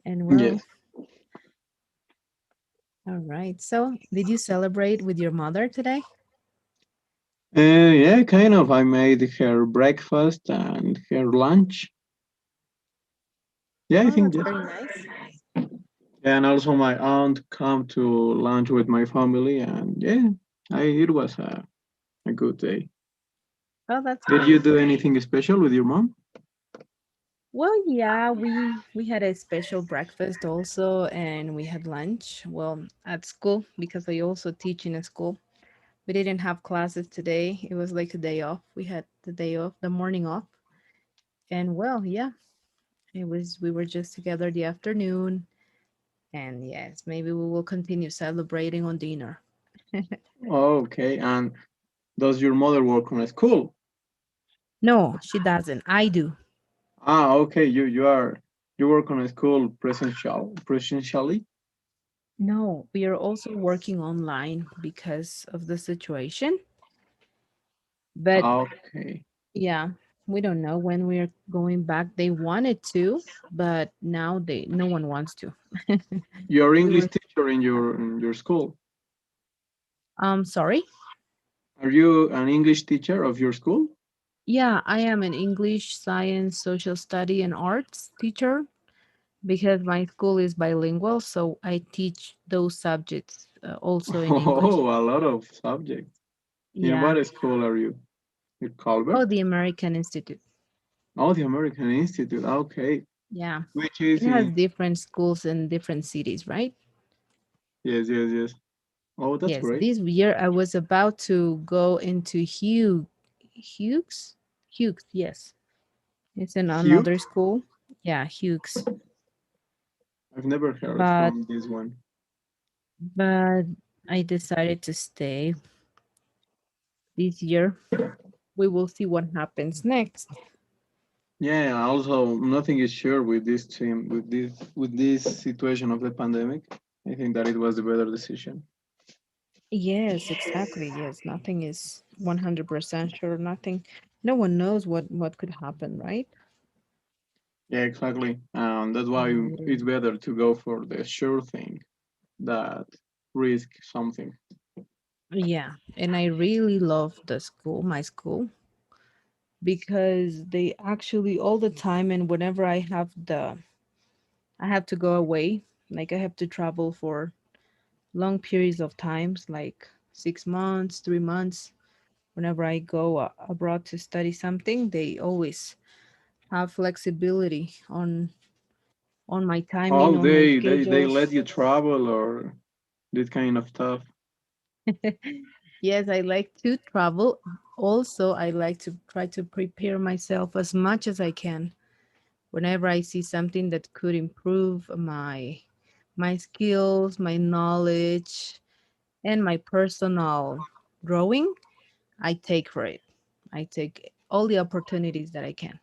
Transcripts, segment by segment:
And Yes. well, all right. So, did you celebrate with your mother today? Yeah, kind of. I made her breakfast and her lunch. Yeah, I Oh, think that's yes. very nice. And also my aunt come to lunch with my family, and yeah, it was a good day. Oh, that's Did you great. do anything special with your mom? Well, yeah, we had a special breakfast also, and we had lunch. Well, at school because I also teach in a school. We didn't have classes today. It was like a day off. We had the day off, the morning off, and well, yeah, it was. We were just together the afternoon, and yes, maybe we will continue celebrating on dinner. Okay, and does your mother work on a school? No, she doesn't. I do. Okay, you work on a school presentially. No, we are also working online because of the situation. But Okay, yeah, we don't know when we're going back. They wanted to, but now they no one wants to. you're We English were teacher in your school. sorry. Are you an English teacher of your school? Yeah, I am an English, science, social study, and arts teacher because my school is bilingual, so I teach those subjects also in English. Oh, a lot of subjects. In Yeah. what school are you? At Oh, Colbert? the American Institute. Oh, the American Institute. Okay. Yeah. Which It is has in, different schools in different cities, right? yes, yes, yes. Oh, that's Yes. great. This year I was about to go into Hughes? Hughes, yes. It's in Hugh? another school. Yeah, Hughes. I've never heard But from this one. but I decided to stay this year. We will see what happens next. Yeah, also nothing is sure with this team, with this situation of the pandemic. I think that it was the better decision. Yes, exactly. Yes, nothing is 100% sure. Nothing. No one knows what could happen, right? Yeah, exactly. That's why Yeah, we it's don't. better to go for the sure thing that risk something. Yeah, and I really love the school, my school, because they actually all the time and whenever I have to go away, like I have to travel for long periods of times, like 6 months, 3 months. Whenever I go abroad to study something, they always have flexibility on my timing, Oh, on my they let schedules. you travel or this kind of stuff. Yes, I like to travel. Also, I like to try to prepare myself as much as I can whenever I see something that could improve my skills, my knowledge, and my personal growing. I take for it. I take all the opportunities that I can.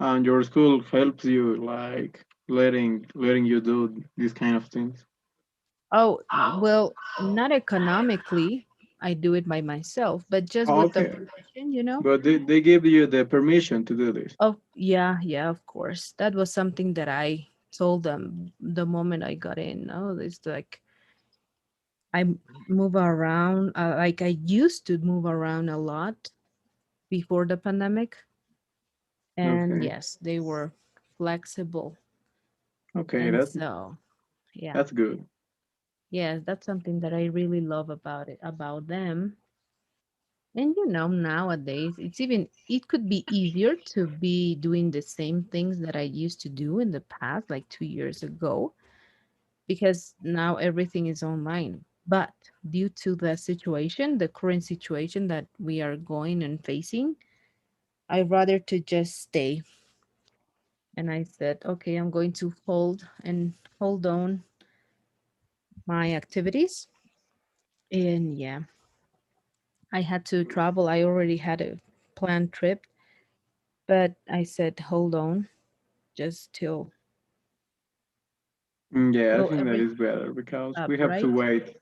And your school helps you like letting you do these kind of things. Oh, well, not economically. I do it by myself, but just with the Okay, permission, you know? but they give you the permission to do this. Oh, yeah, yeah, of course. That was something that I told them the moment I got in. Oh, it's like move around. Like I used to move around a lot before the pandemic. And Okay, yes, they were flexible. okay, And so, yeah, that's good. yes, that's something that I really love about it, about them. And nowadays it could be easier to be doing the same things that I used to do in the past, like 2 years ago, because now everything is online. But due to the situation, the current situation that we are going and facing, I'd rather to just stay. And I said, okay, I'm going to hold on my activities. And yeah, I had to travel. I already had a planned trip, but I said, hold on, just Yeah, I till think that is everything better because up, we have to right? wait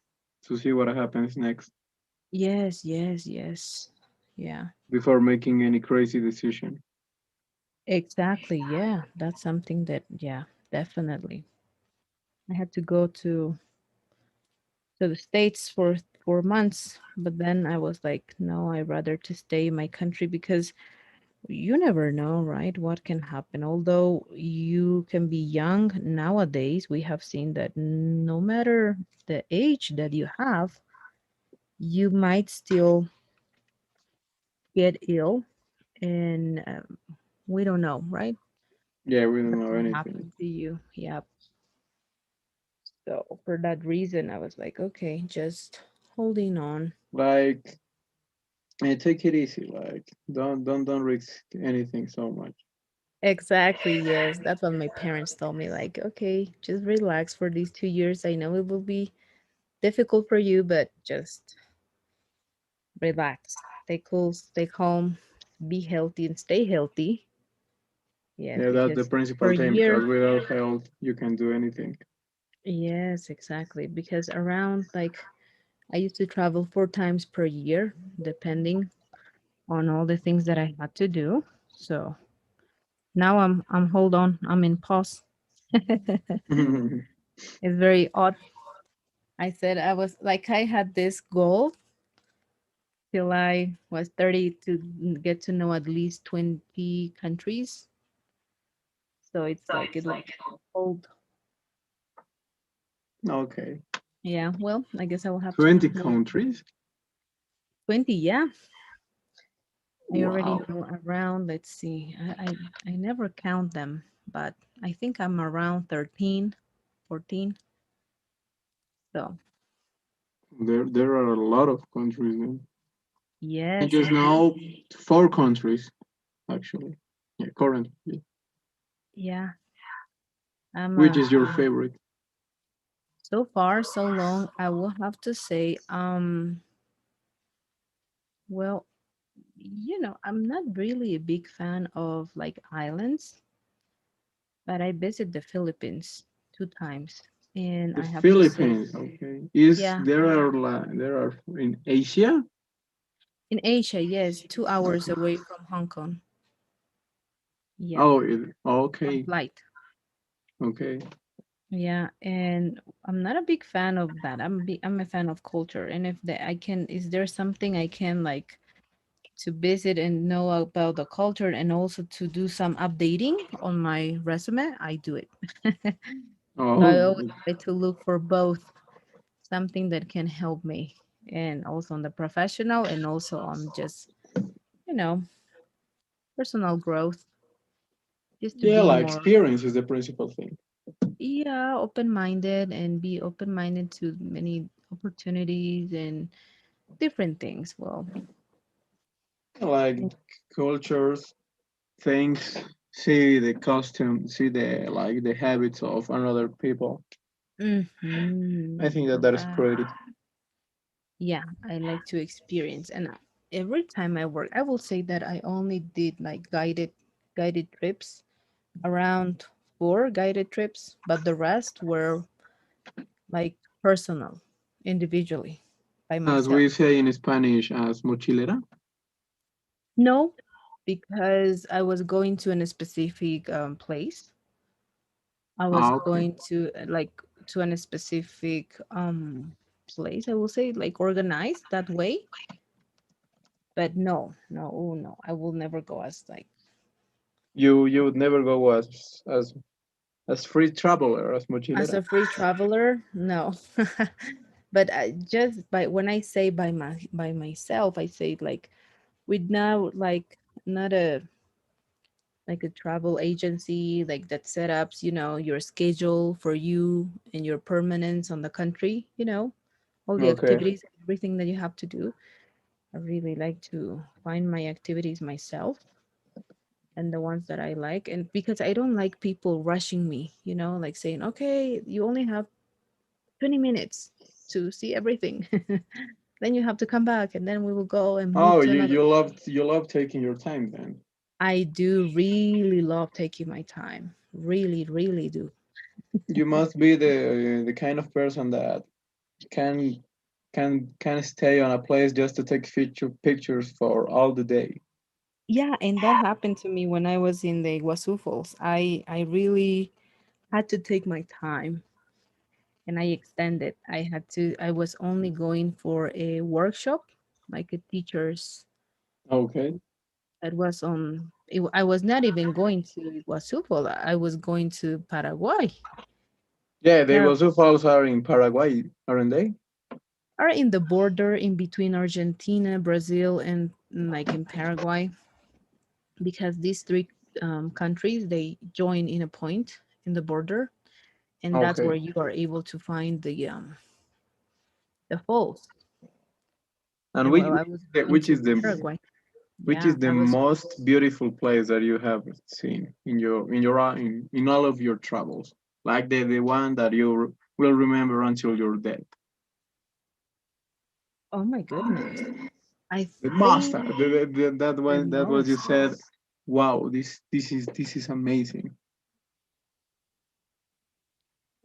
to see what happens next Yes, yes, yes. Yeah, before making any crazy decision. exactly. Yeah, that's something that, yeah, definitely. I had to go to the States for 4 months, but then I was like, no, I'd rather to stay in my country because you never know, right? What can happen. Although you can be young nowadays, we have seen that no matter the age that you have, you might still get ill, and we don't know, right? Yeah, we don't What know can anything. happen to you? Yeah. So for that reason, I was like, okay, just holding on. Like, take it easy. Like, don't risk anything so much. Exactly, yes. That's what my parents told me. Like, okay, just relax for these 2 years. I know it will be difficult for you, but just relax. Stay cool, stay calm, be healthy, and stay healthy. Yes, Yeah, that's the because per principal thing year, because without health, you can do anything. yes, exactly. Because around like I used to travel 4 times per year, depending on all the things that I had to do. So now I'm hold on, I'm in pause. It's very odd. I said I was like I had this goal till I was 30 to get to know at least 20 countries. So it's like it'll hold. Okay. Yeah, well, I guess I will have to 20 wait. countries? 20, yeah. I already Wow. know around, let's see. I never count them, but I think I'm around 13, 14. So, There are a lot of countries. Man. I yes, just indeed. know four countries, actually. Yeah, currently. Yeah, I'm Which is your yeah. favorite? So far, so long, I will have to say, well, I'm not really a big fan of like islands, but I visit the Philippines 2 times. And The I have to say, Philippines. Okay. Is yeah, there are in Asia? in Asia, yes, 2 hours away from Hong Kong. Yeah, Oh, on okay. flight. Okay. Yeah, and I'm not a big fan of that. I'm a fan of culture, and if the, I can, is there something I can like to visit and know about the culture, and also to do some updating on my resume, I do it. So I Oh, always try to look for both, something that can help me, and also on the professional, and also on just you know personal growth, just to yeah, be like more, experience is the principal thing. yeah, open-minded, and be open-minded to many opportunities and different things. Well, Like cultures, things, see the costume, see the like the habits of another people. I think that that is right. great. Yeah, I like to experience, and every time I work, I will say that I only did like guided trips, around 4 guided trips, but the rest were like personal, individually, by As we myself. say in Spanish, as mochilera. No, because I was going to a specific place. I was Ah, okay. going to like to a specific place. I will say like organized that way. But no, no, oh, no, I will never go as like You would never go as free traveler as as mochilera. a free traveler. No, but I just by when I say by myself, I say like with now like not a like a travel agency like that setups your schedule for you and your permanence on the country, all the Okay. activities, everything that you have to do. I really like to find my activities myself, and the ones that I like, and because I don't like people rushing me, like saying, okay, you only have 20 minutes to see everything. Then you have to come back, and then we will go and move Oh, to you another. you love taking your time then. I do really love taking my time, really, really do. You must be the kind of person that can can stay on a place just to take pictures for all the day. Yeah, and that happened to me when I was in the Iguazu Falls. I really had to take my time. and I extended. I was only going for a workshop, like a teacher's Okay. that was on. I was not even going to Iguazu. I was going to Paraguay. Yeah, the Par- Iguazu Falls are in Paraguay, aren't they? are in the border in between Argentina, Brazil, and like in Paraguay, because these three countries they join in a point in the border, and that's Okay. where you are able to find the falls. And And which well, I was going which to is the Paraguay. which Yeah, is the I was. most beautiful place that you have seen in all of your travels? Like the one that you will remember until you're dead. Oh my goodness! I The most think that the one that was you most. said, wow, this is amazing.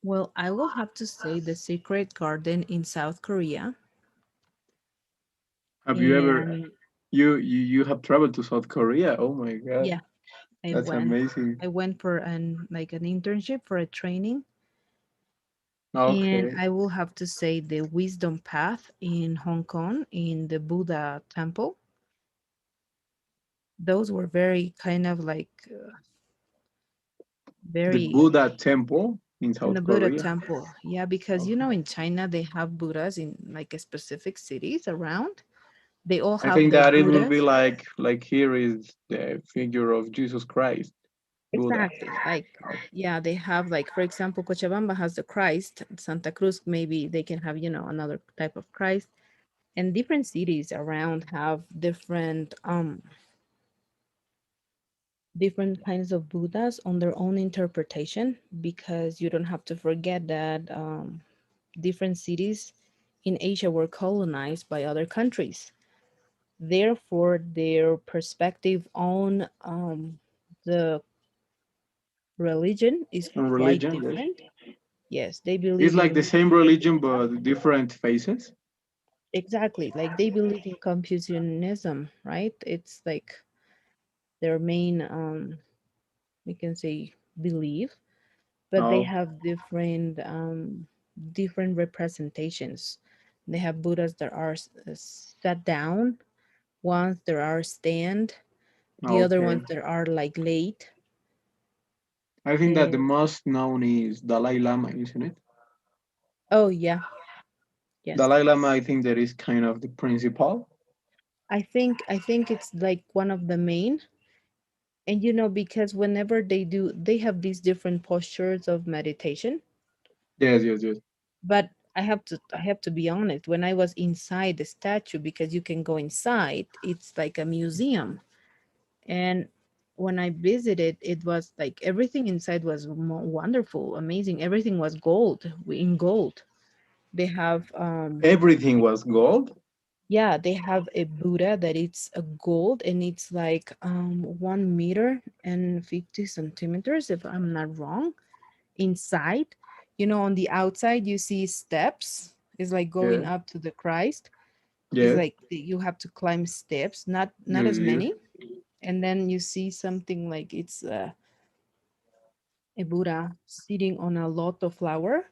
Well, I will have to say the Secret Garden in South Korea, Have you ever and you have traveled to South Korea? Oh my god, yeah, I that's went. amazing. I went for an internship for a training, and Okay, I will have to say the Wisdom Path in Hong Kong in the Buddha temple. Those were very kind of like the very Buddha temple in in the South Buddha Korea. temple. Yeah, because Okay. in China they have Buddhas in like a specific cities around. They all I have think their that it will be Buddhas. like here is the figure of Jesus Christ, Buddha. Exactly. Like, yeah, they have like, for example, Cochabamba has the Christ. Santa Cruz, maybe they can have, another type of Christ. And different cities around have different kinds of Buddhas on their own interpretation, because you don't have to forget that different cities in Asia were colonized by other countries. Therefore, their perspective on the religion is And quite religion, yes. different. Yes, they It's believe like the in same religion but different faces. exactly like they believe in Confucianism, right? It's like their main we can say belief, but they Oh, have different representations. They have Buddhas that are sat down, ones that are stand, the other okay. ones that are like laid. I think that the And most known is Dalai Lama, isn't it? oh yeah, yes. Dalai Lama, I think that is kind of the principal. I think it's like one of the main. And because whenever they have these different postures of meditation. Yes, yes, yes. But I have to be honest, when I was inside the statue, because you can go inside, it's like a museum. And when I visited, it was like everything inside was wonderful, amazing. Everything was in gold. They have Everything was gold. yeah, they have a Buddha that it's a gold, and it's like 1 meter and 50 centimeters, if I'm not wrong, inside. On the outside you see steps. It's like going Yeah. up to the Christ. It's Yes. like you have to climb steps, not Yes, as yes. many. And then you see something like it's a Buddha sitting on a lot of flower.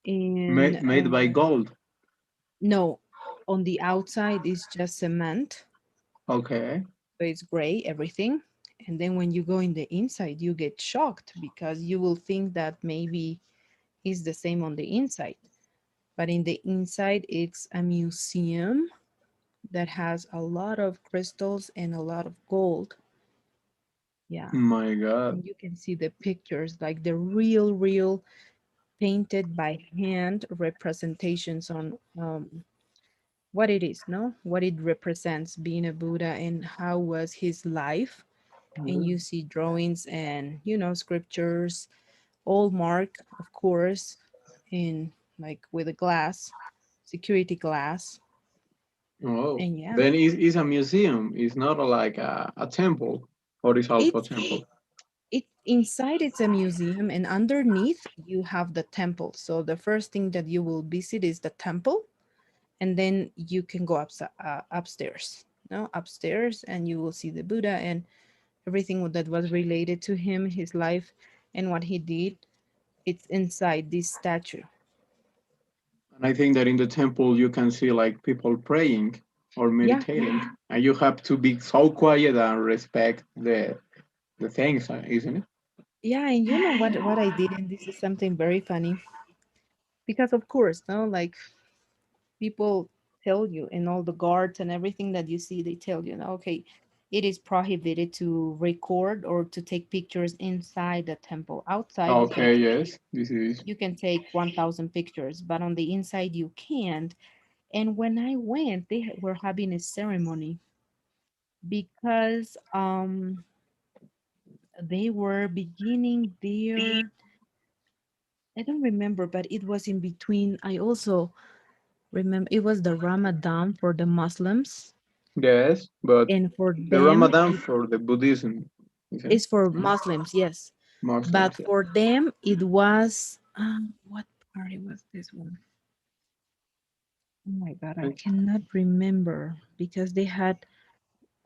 And Made by gold. no, on the outside is just cement, Okay. so it's gray everything. And then when you go in the inside, you get shocked, because you will think that maybe it's the same on the inside. But in the inside, it's a museum that has a lot of crystals and a lot of gold. Yeah. My God. And you can see the pictures, like the real painted by hand representations on what it is, no? What it represents being a Buddha and how was his life. And you see drawings and, scriptures, all marked, of course, in like with a glass, security glass. Oh, And yeah, then it's a museum. It's not like a temple, or it's also a it's temple. it inside it's a museum, and underneath you have the temple. So the first thing that you will visit is the temple, and then you can go upstairs, no, upstairs, and you will see the Buddha and everything that was related to him, his life, and what he did. It's inside this statue. And I think that in the temple you can see like people praying or Yeah, meditating, and you have to be so quiet and respect the things, isn't it? yeah, and you know what I did, and this is something very funny because of course, no, like people tell you, and all the guards and everything that you see, they tell you, no, okay, it is prohibited to record or to take pictures inside the temple. Outside Okay, yes, this is. you can take 1,000 pictures, but on the inside you can't. And when I went, they were having a ceremony because they were beginning their, I don't remember, but it was in between. I also remember it was the Ramadan for the Muslims, Yes, but and for the them Ramadan it for the Buddhism, isn't it? is for Muslims, yes. But Muslims, yeah. for them it was what party was this one? Oh my God, I I, cannot remember because they had,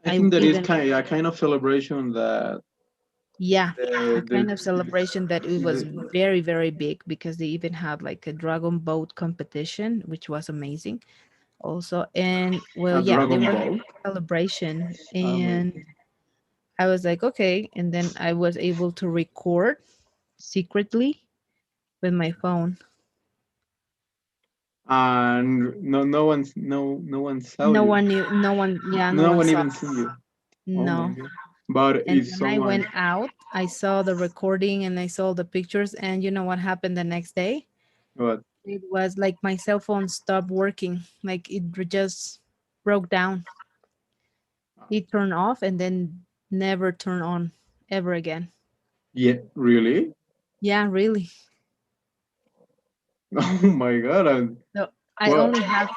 I I think that is even, kind a kind of celebration that yeah, a the kind of celebration that it was very, very big because they even had like a dragon boat competition, which was amazing also. And well, a yeah, they Dragon were Ball. celebration, and Amazing. I was like, okay. And then I was able to record secretly with my phone. And no one saw No you. one knew, no one, yeah, no No one one saw. even see you. Oh my No. god. But And if when I someone, went out, I saw the recording and I saw the pictures. And you know what happened the next day? what? It was like my cell phone stopped working. Like it just broke down. It turned off and then never turned on ever again. Yeah, really? Yeah, really. Oh my god. So I Well, only have,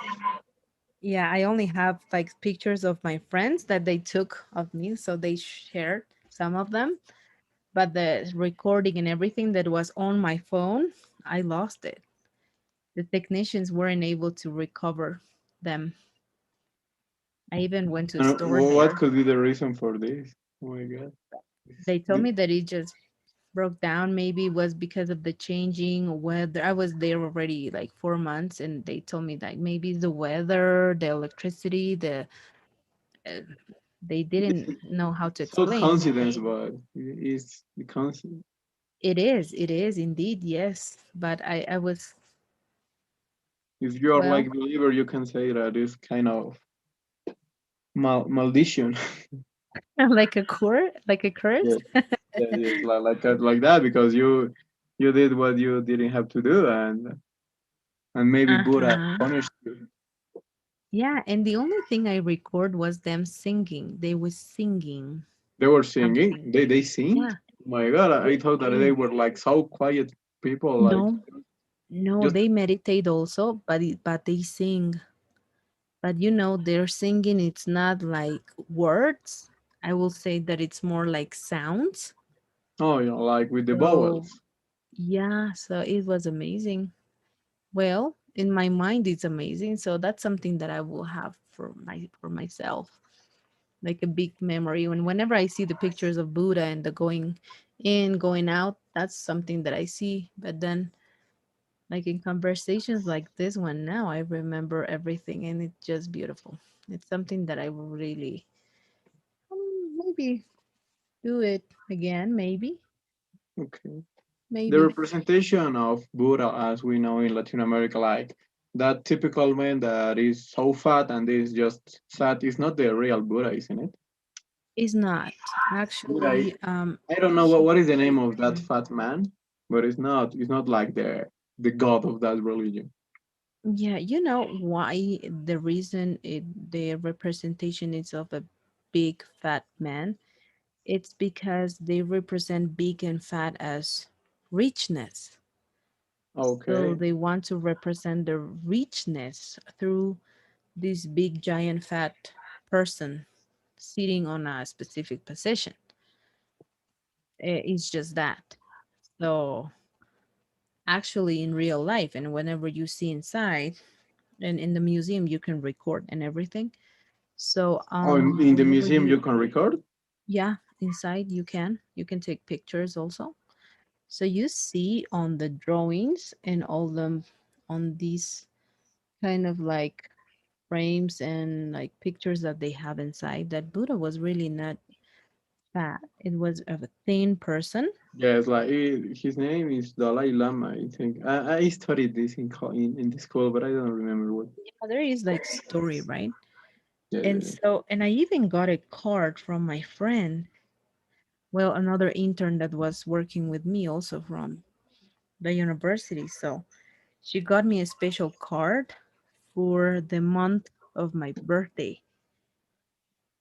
yeah, I only have like pictures of my friends that they took of me. So they shared some of them. But the recording and everything that was on my phone, I lost it. The technicians weren't able to recover them. I even went to a and store what there. could be the reason for this? Oh my god. They told me that it just broke down. Maybe it was because of the changing weather. I was there already like 4 months, and they told me that maybe it's the weather, the electricity, the uh, they didn't know how to So explain. coincidence, but it's the coincidence. It is indeed, yes. But I was, If you are well, like believer, you can say that it's kind of maldition. like a core, like a curse. Yes, yes, yes, like that because you did what you didn't have to do, and maybe Buddha Uh-huh. punished you. Yeah, and the only thing I record was them singing. They were singing. They were Um, singing. They sing. yeah, Oh my God, I they thought that they sing. were like so quiet people, like No, no, just they meditate also, but but they sing. But you know, their singing, it's not like words. I will say that it's more like sounds. oh, like with the So vowels. yeah, so it was amazing. Well, in my mind, it's amazing. So that's something that I will have for myself, like a big memory. And whenever I see the pictures of Buddha and the going in, going out, that's something that I see. But then, like in conversations like this one now, I remember everything, and it's just beautiful. It's something that I will really maybe do it again. Okay. The Maybe representation of Buddha, as we know in Latin America, like that typical man that is so fat and is just fat, is not the real Buddha, isn't it? is not Yeah, actually. I don't know He, what is the name of that fat man, but it's not like the god of that religion. yeah, you know why the reason the representation is of a big fat man. It's because they represent big and fat as richness. So Okay. they want to represent the richness through this big, giant, fat person sitting on a specific position. It's just that. So actually, in real life, and whenever you see inside, and in the museum, you can record and everything. So Oh, in the whenever museum you, you can record? yeah, inside you can take pictures also. So you see on the drawings and all them on these kind of like frames and like pictures that they have inside that Buddha was really not fat. It was of a thin person. Yes, like his name is Dalai Lama. I think I studied this in the school, but I don't remember what. Yeah, there is like story, right? Yeah, And yeah, so, and I even got a card from my friend, well, another intern that was working with me also from the university. So she got me a special card for the month of my birthday.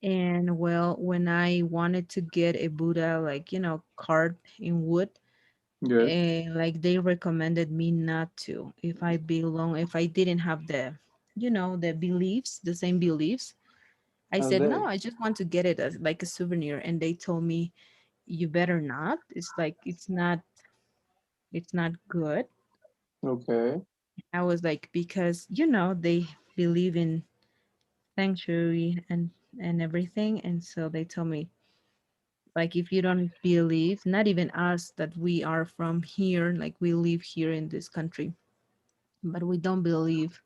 And well, when I wanted to get a Buddha, like, card in wood, yeah. Yes, like they recommended me not to. If I didn't have the beliefs, the same beliefs, I and said, no, then I just want to get it as like a souvenir. And they told me, you better not. It's like, it's not good. okay, I was like, because, they believe in sanctuary and everything. And so they told me, like, if you don't believe, not even us that we are from here, like we live here in this country, but we don't believe,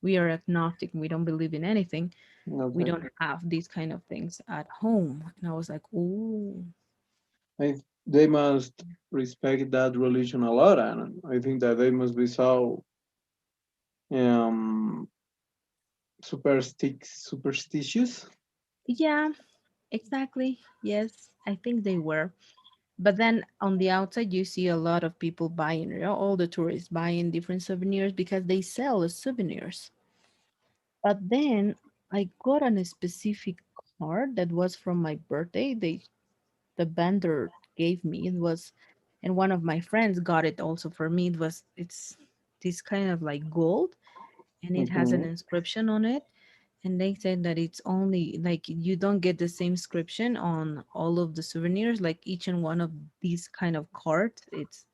we are agnostic, we don't believe in anything, we okay. don't have these kind of things at home. And I was like, oh, They must respect that religion a lot, and I think that they must be so um superstitious. yeah, exactly. Yes, I think they were. But then on the outside, you see a lot of people buying, all the tourists buying different souvenirs because they sell as souvenirs. But then I got on a specific card that was from my birthday. The vendor gave me. It was, and one of my friends got it also for me. It's this kind of like gold, and it has an Hmm. inscription on it. And they said that it's only like you don't get the same inscription on all of the souvenirs. Like each and one of these kind of cards, it's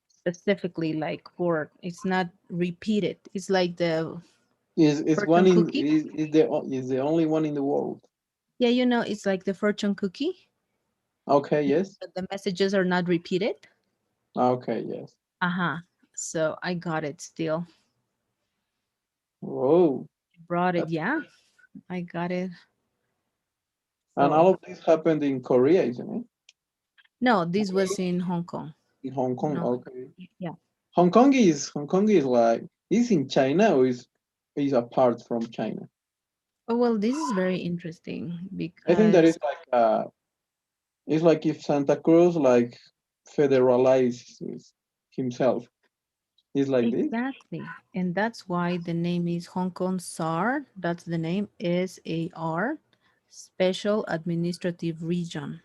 specifically like for, it's not repeated. It's like the Is one fortune in cookie. is the only one in the world? Yeah, it's like the fortune cookie. Okay, yes. But the messages are not repeated. Okay, yes. Uh-huh. So I got it still. Whoa. Brought it, That's, yeah. I got it. and So all of this happened in Korea, isn't it? no, this was in Hong Kong. In Hong Kong. No. Okay. Yeah. Hong Kong is like is in China or is apart from China. Oh, well, this is very interesting I think that because is like it's like if Santa Cruz like federalizes himself. It's like this. exactly. And that's why the name is Hong Kong SAR. That's the name, SAR, Special Administrative Region.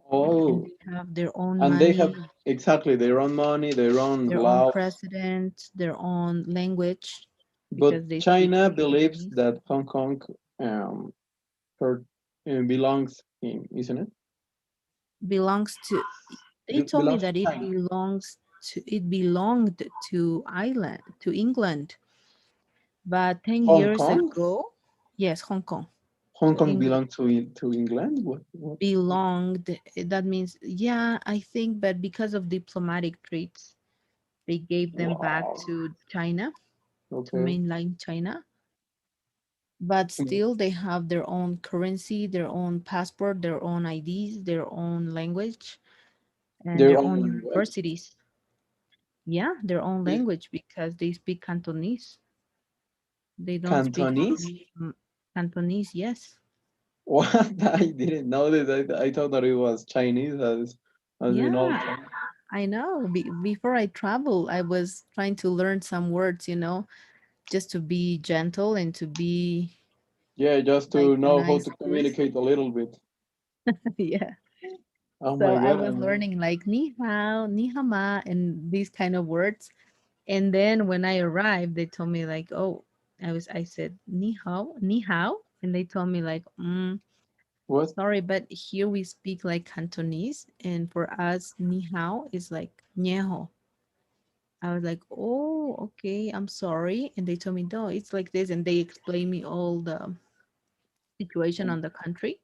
And Oh, they have their own and they have money, exactly their own money, their own their own laws. president, their own language, But because they speak China believes Cantonese. that Hong Kong um, per, belongs him, isn't it? Belongs to, they told me Belongs to that it China. belongs to, it belonged to England, but 10 Hong years Kong? ago, yes, Hong Kong, Hong to Kong England, belongs to England? What? belonged. That means, yeah, I think, but because of diplomatic treats, they gave them back Wow. to China, to Okay. mainland China. But Mm. still, they have their own currency, their own passport, their own IDs, their own language, and Their their own own language? universities. Yeah, their own Is language because they speak Cantonese. They don't speak Cantonese? Cantonese, yes. What? I didn't know this. I thought that it was Chinese as in all Yeah, China. I know. Before I travel, I was trying to learn some words, just to be gentle and to be Yeah, just like to a know how nice to tourist. communicate a little bit. Yeah. Oh So my I God. was learning like ni hao, ni hao ma, and these kind of words. And then when I arrived, they told me like, oh, I said ni hao, and they told me like, What? sorry, but here we speak like Cantonese, and for us, ni hao is like ñejo. I was like, oh, okay, I'm sorry. And they told me, no, it's like this. And they explained me all the situation on the country.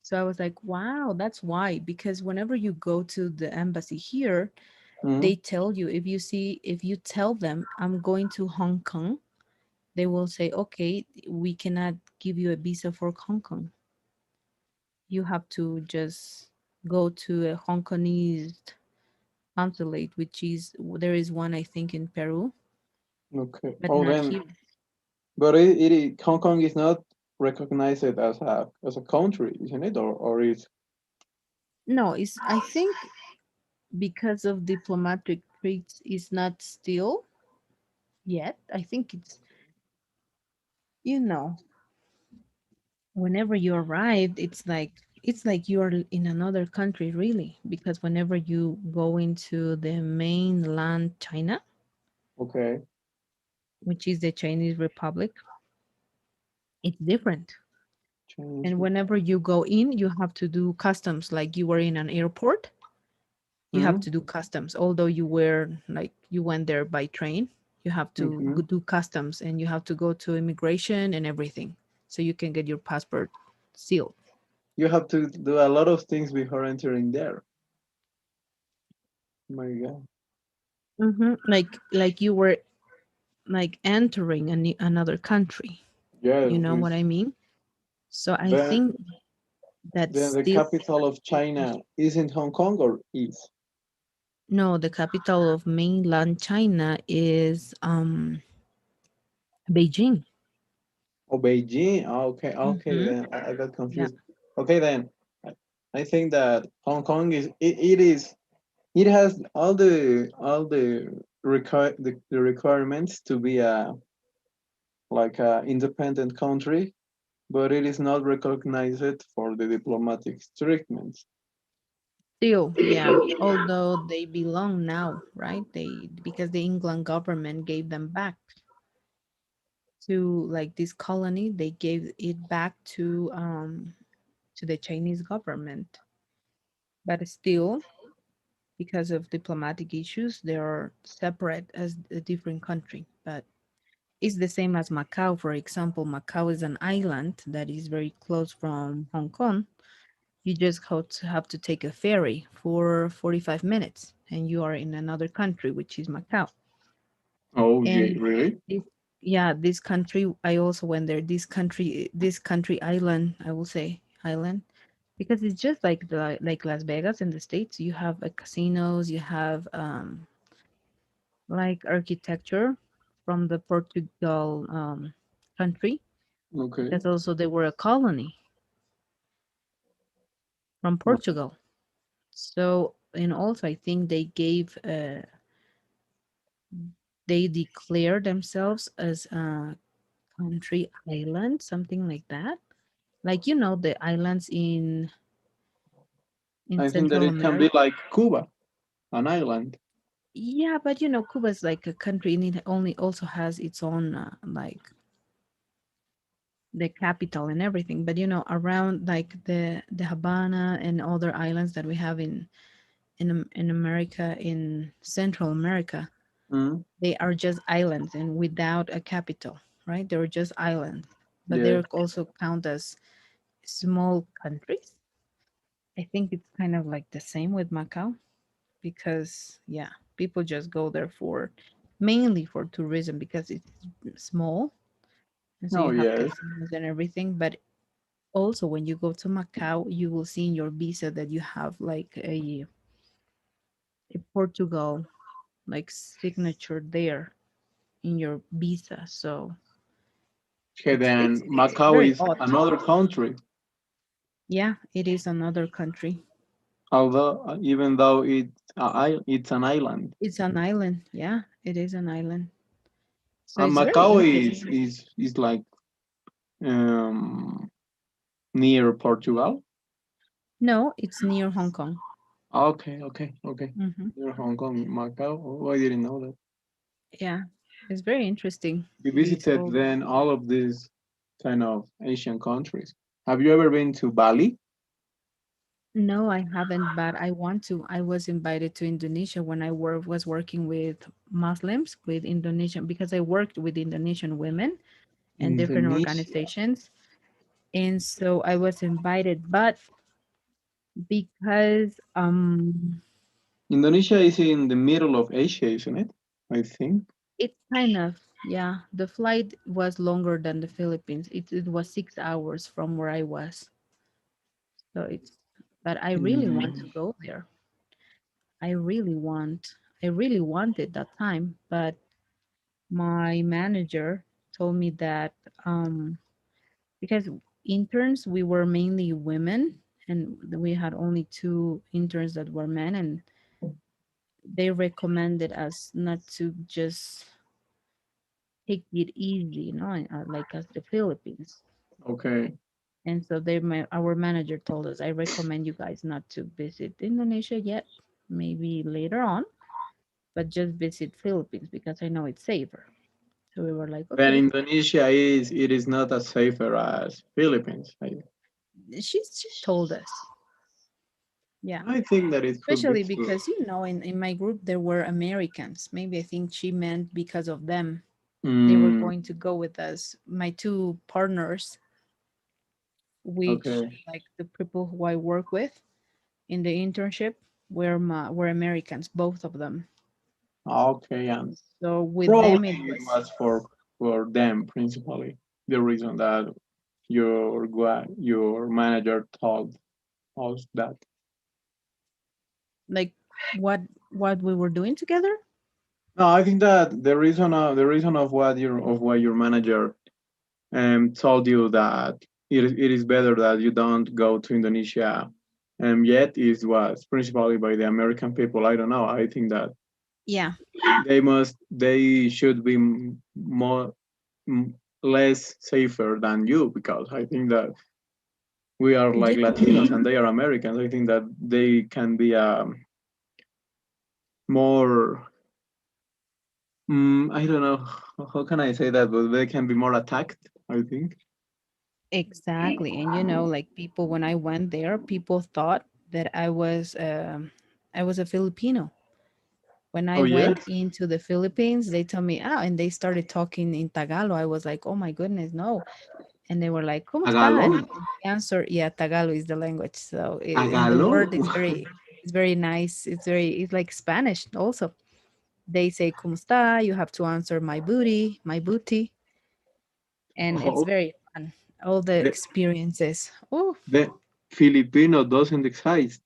So I was like, wow, that's why. Because whenever you go to the embassy here, Mm, they tell you, if you tell them I'm going to Hong Kong, they will say, okay, we cannot give you a visa for Hong Kong. You have to just go to a Hong Kongese consulate, which is there is one I think in Peru, okay. but Oh, not then, here. but Hong Kong is not recognized as a country, isn't it? Or is No, it's I think because of diplomatic treats is not still yet. I think it's you know whenever you arrived, it's like you're in another country really because whenever you go into the mainland China, okay? which is the Chinese Republic, it's different. Chinese. And whenever you go in, you have to do customs like you were in an airport. You have Mm, to do customs. Although you were like you went there by train, you have to mm-hmm. do customs and you have to go to immigration and everything so you can get your passport sealed. You have to do a lot of things before entering there. My God. Like you were like entering another country. Yeah, You know what it's I mean? So I then think that then the still capital of China isn't Hong Kong or is? no, the capital of mainland China is Beijing. Oh, Beijing. Oh, okay, okay. Mm-hmm. Then I got Yeah, confused. Okay, then I I think that Hong Kong it has all the the requirements to be a like a independent country, but it is not recognized for the diplomatic treatments. still, yeah. Although they belong now, right? They because the England government gave them back to like this colony. They gave it back to the Chinese government, but still, because of diplomatic issues, they are separate as a different country. But it's the same as Macau, for example. Macau is an island that is very close from Hong Kong. You just have to take a ferry for 45 minutes and you are in another country, which is Macau. Oh, yeah, And really? this, yeah, this country, I also went there. This country island, I will say island, because it's just like like Las Vegas in the States. You have casinos, you have like architecture from the Portugal country Okay. because also they were a colony from Oh, Portugal. So, and also I think they declare themselves as a country island, something like that. Like the islands in I think that Central it can be America. like Cuba, an island. Yeah, but Cuba is like a country and it only also has its own like the capital and everything. But around like the Havana and other islands that we have in America, in Central America, Mm, they are just islands and without a capital, right? They're just islands, but yeah. they're also count as small countries. I think it's kind of like the same with Macau because yeah, people just go there for mainly for tourism because it's small and so Oh, you have yes. casinos and everything. But also when you go to Macau, you will see in your visa that you have like a Portugal like signature there in your visa. So Okay, then it's Macau very is odd. another country, Yeah, it is another country. although even though it's an island. It's an island. Yeah, it is an island. So it's very Macau is interesting. is is like um near Portugal. No, it's near Hong Kong. Okay, okay, okay. Hmm. Near Hong Kong, Macau. Oh, I didn't know that. Yeah, it's very interesting. We These visited all. then all of these kind of Asian countries. Have you ever been to Bali? No, I haven't, but I want to. I was invited to Indonesia when I was working with Muslims, with Indonesian, because I worked with Indonesian women and different Indonesia. organizations. And so I was invited, but because Indonesia is in the middle of Asia, isn't it? I think. it's kind of, yeah, the flight was longer than the Philippines. It was 6 hours from where I was. So it's, but I really want to Mm, go there. I really want, I really wanted that time, but my manager told me that because interns, we were mainly women and we had only two interns that were men, and they recommended us not to just take it easy, like as the Philippines. okay. And so our manager told us, I recommend you guys not to visit Indonesia yet, maybe later on, but just visit Philippines because I know it's safer. So we were like, Then okay. Indonesia is it is not as safer as Philippines. She told us, yeah. I think that it could be Especially true. because, in my group there were Americans. Maybe I think she meant because of them. They were Mm, going to go with us. My two partners, which okay. like the people who I work with in the internship, were Americans, both of them. Okay, and So with probably them it it was was for them principally the reason that your manager told us that. like what we were doing together. No, I think that the reason of why your manager told you that it is better that you don't go to Indonesia yet is was principally by the American people. I don't know. I think that Yeah. they should be more less safer than you because I think that we are like Yeah. Latinos and they are Americans. I think that they can be more. I don't know how can I say that, but they can be more attacked. I think. Exactly. And like people, when I went there, people thought that I was a Filipino. When I Oh went yes, into the Philippines, they told me, oh, and they started talking in Tagalog. I was like, oh my goodness, no. And they were like, ¿Cómo está? Tagalog. And the answer, yeah, Tagalog is the language. So in the Tagalog. word, it's very nice. It's like Spanish also. They say, ¿Cómo está? You have to answer my booty, my booty. And it's Oh, very fun. All the the, experiences. Oh, the Filipino doesn't exist.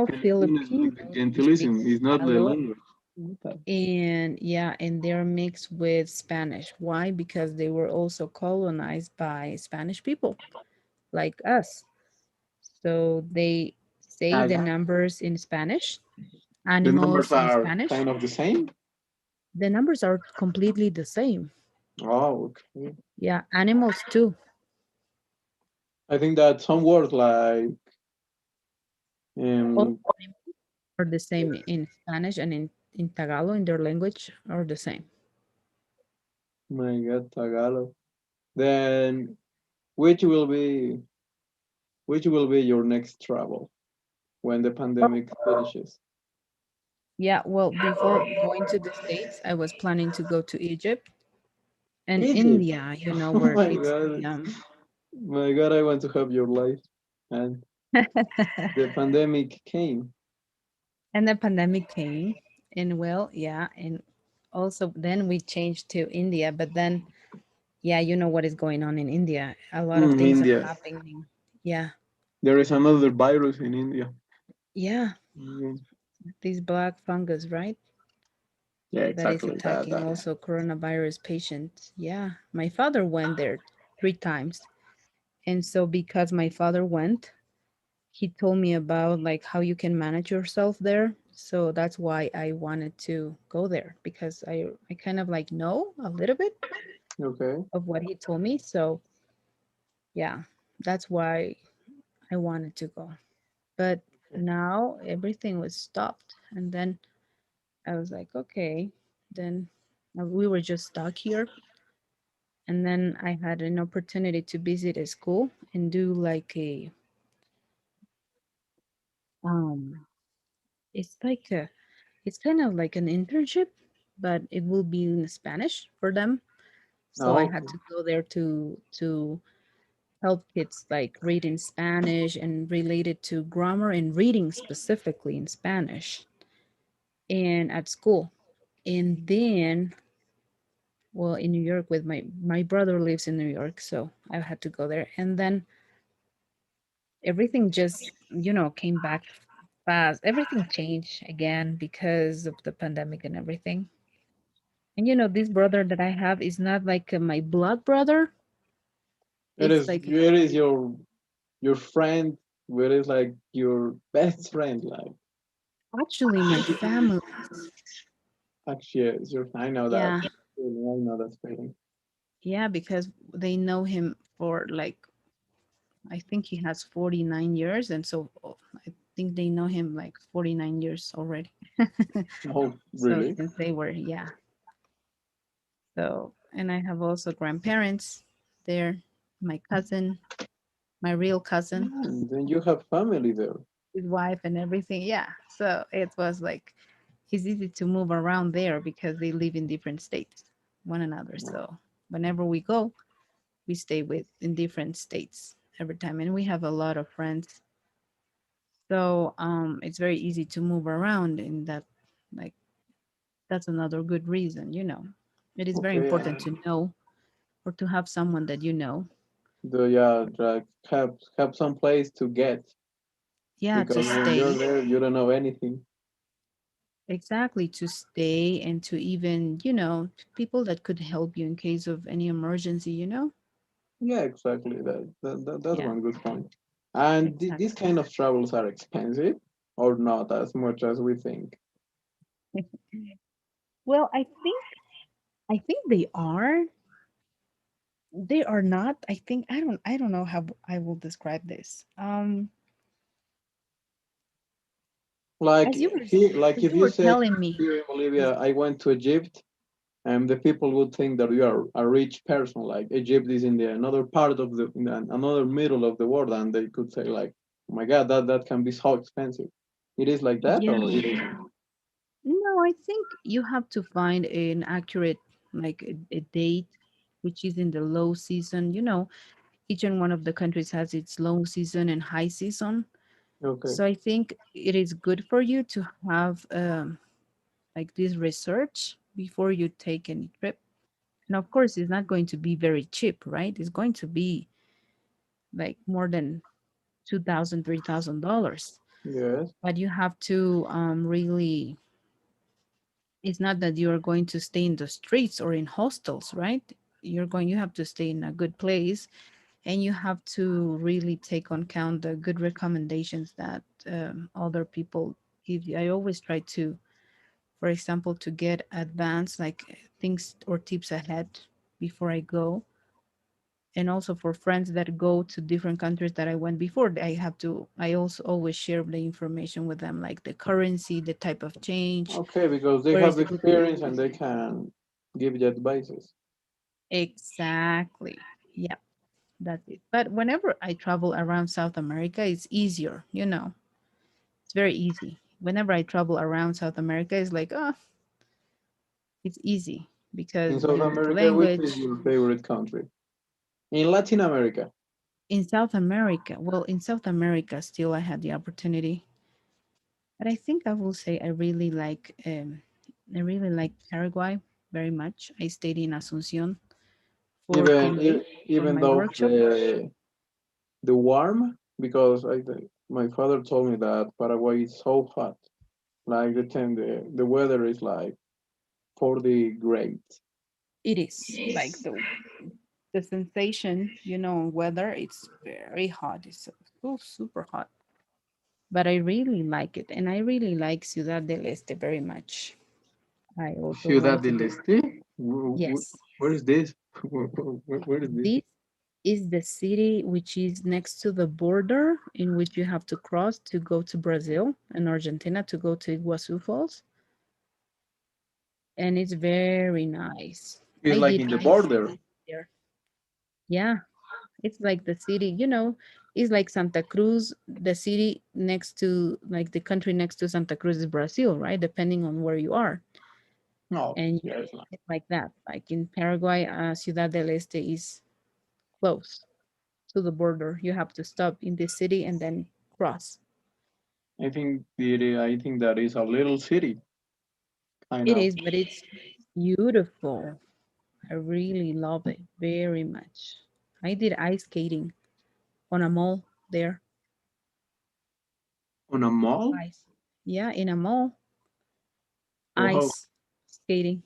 Filipino is like the Filipinos speak gentilism. It's not the Tagalog. language. And yeah, and they're mixed with Spanish. Why? Because they were also colonized by Spanish people like us. So they say the Taga. numbers in Spanish, The numbers animals in are Spanish. kind of the same. The numbers are completely the same. Oh, okay. Yeah, animals too. I think that some words like All um, are the same in Spanish and in Tagalog, in their language, are the same. my God, Tagalog. Then which will be which will be your next travel when the pandemic finishes? Yeah, well, before going to the States, I was planning to go to Egypt and Egypt. India, Oh where my it's God, my God, I want to have your life. And the pandemic came. and the pandemic came, and well, yeah, and also then we changed to India, but then yeah, you know what is going on in India. A lot of things are India. happening. Yeah. There is another virus in India. Yeah, Mm, this black fungus, right? yeah, That is exactly. That attacking that. also coronavirus patients. Yeah, my father went there 3 times. And so because my father went, he told me about like how you can manage yourself there. So that's why I wanted to go there because I kind of like know a little bit Okay. of what he told me. So yeah, that's why I wanted to go. But now everything was stopped. And then I was like, okay, then we were just stuck here. And then I had an opportunity to visit a school and do like um, it's like it's kind of like an internship, but it will be in Spanish for them. So I Oh, had okay. to go there to help kids like read in Spanish and related to grammar and reading specifically in Spanish and at school. And then, well, in New York with my brother lives in New York, so I had to go there. And then everything just, came back fast. Everything changed again because of the pandemic and everything. And this brother that I have is not like my blood brother. It It's is like it is your friend, where is like your best friend, like actually my family. actually it's your I know that. Yeah. I know that feeling. Yeah, because they know him for like I think he has 49 years and so I think they know him like 49 years already. Oh, So really? since they were, yeah. So, and I have also grandparents there, my cousin, my real cousin, Then you have family there. his wife and everything. Yeah. So it was like it's easy to move around there because they live in different states, one another. So whenever we go, we stay with in different states every time, and we have a lot of friends. So it's very easy to move around in that, like that's another good reason. It is very Okay, important to know or to have someone that you know. do yeah, like have some place to get, Yeah, to because when you're stay. there you don't know anything. Exactly, to stay and to even, people that could help you in case of any emergency. Yeah, exactly. That's Yeah, one good point. And these exactly. kind of travels are expensive, or not as much as we think. Well, I think they are not. I don't know how I will describe this. Like As you were like as if you you were say telling me, here in as Bolivia, I went to Egypt, and the people would think that you are a rich person. Like Egypt is in the another part of another middle of the world, and they could say like, "Oh my God, that can be so expensive." It is like that, yeah. or it isn't? No, I think you have to find an accurate, like a date, which is in the low season. Each and one of the countries has its low season and high season. Okay. So I think it is good for you to have like this research before you take any trip. And of course, it's not going to be very cheap, right? It's going to be like more than 2,000, $3,000. Yes. But you have to really, it's not that you're going to stay in the streets or in hostels, right? You have to stay in a good place and you have to really take on count the good recommendations that other people give you. I always try to, for example, to get advanced like things or tips ahead before I go. And also for friends that go to different countries that I went before, I also always share the information with them, like the currency, the type of change, Okay, because they where is have good to experience and they can give you advices. exactly. Yeah, that's it. But whenever I travel around South America, it's easier. It's very easy. Whenever I travel around South America, it's like, oh, it's easy In because South the America, which is language your favorite country? In Latin America, in South America, well, in South America, still I had the opportunity, but I think I will say I really like Paraguay very much. I stayed in Asuncion for even 10 days for even my though workshop. the warm, because my father told me that Paraguay is so hot. Like the weather is like 40 grades. It is like the sensation, weather. It's very hot. It's so super hot. But I really like it, and I really like Ciudad del Este very much. I also Ciudad want to del do. Este? Yes, Where is this? Where is this? this is the city which is next to the border in which you have to cross to go to Brazil and Argentina to go to Iguazu Falls, and it's very nice. It's I like did in the ice border. there. Yeah, it's like the city, it's like Santa Cruz, the city next to, like the country next to Santa Cruz is Brazil, right? Depending on where you are. No, And yeah, it's not. it's like that. Like in Paraguay, Ciudad del Este is close. to the border. You have to stop in the city and then cross. I think that is a little city, kind It of. is, but it's beautiful. I really love it very much. I did ice skating on a mall there. On a mall? Ice. Yeah, in a mall. Wow. Ice skating.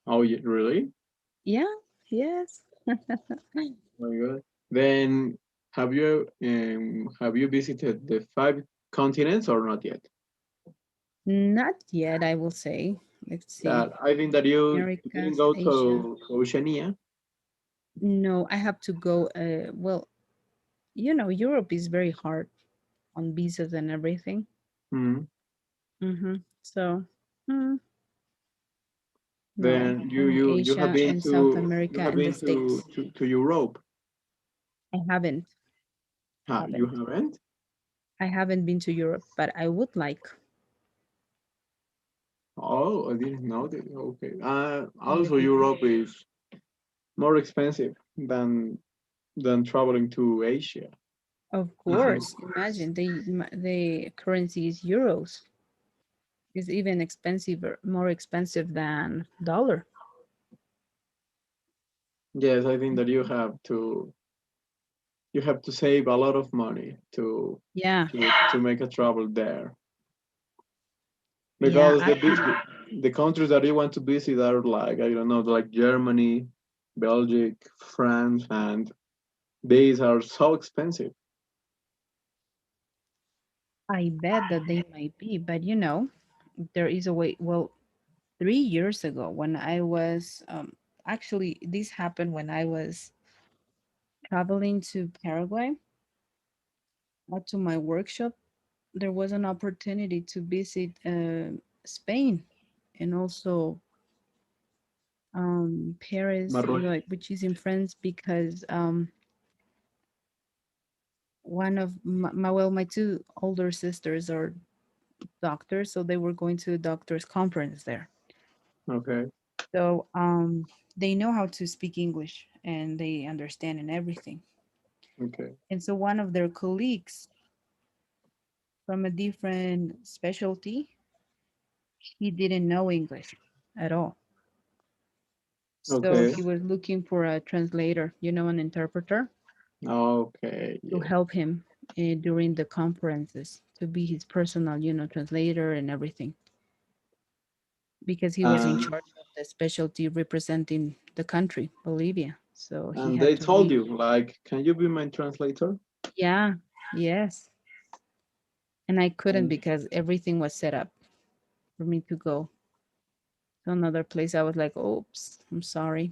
Oh, yeah, really? Yeah, yes. Oh my God. Then have you visited the five continents or not yet? Not yet, I will say. Let's see. That I think that you didn't Americas, go Asia. to Oceania. No, I have to go. Well, Europe is very hard on visas and everything. Hmm. So, mm, no, Then only Asia and South you America have and the been States. to Europe. I haven't, You haven't. haven't? I haven't been to Europe, but I would like. Oh, I didn't know that. Okay. It Also is. Europe is more expensive than traveling to Asia. Of I course, imagine the currency is euros. It's even expensive, more expensive than dollar. yes, I think that you have to save a lot of money Yeah, to make a travel there yeah. because the countries that you want to visit are like I don't know like Germany, Belgium, France, and these are so expensive. I bet that they might be, but there is a way. Well, 3 years ago, when I was actually, this happened when I was traveling to Paraguay to my workshop. There was an opportunity to visit Spain and also Paris, Marruecos. which is in France, because one of my two older sisters are doctors, so they were going to a doctors conference there. Okay. So they know how to speak English and they understand and everything. Okay. And so one of their colleagues from a different specialty, he didn't know English at all. So Okay. he was looking for a translator, an interpreter Okay. to Yeah. help him during the conferences, to be his personal, translator and everything, because he was in And charge of the specialty representing the country, Bolivia. So he and had they to told be, you like, can you be my translator? yeah, yes. And I couldn't And because everything was set up for me to go to another place. I was like, oops, I'm sorry.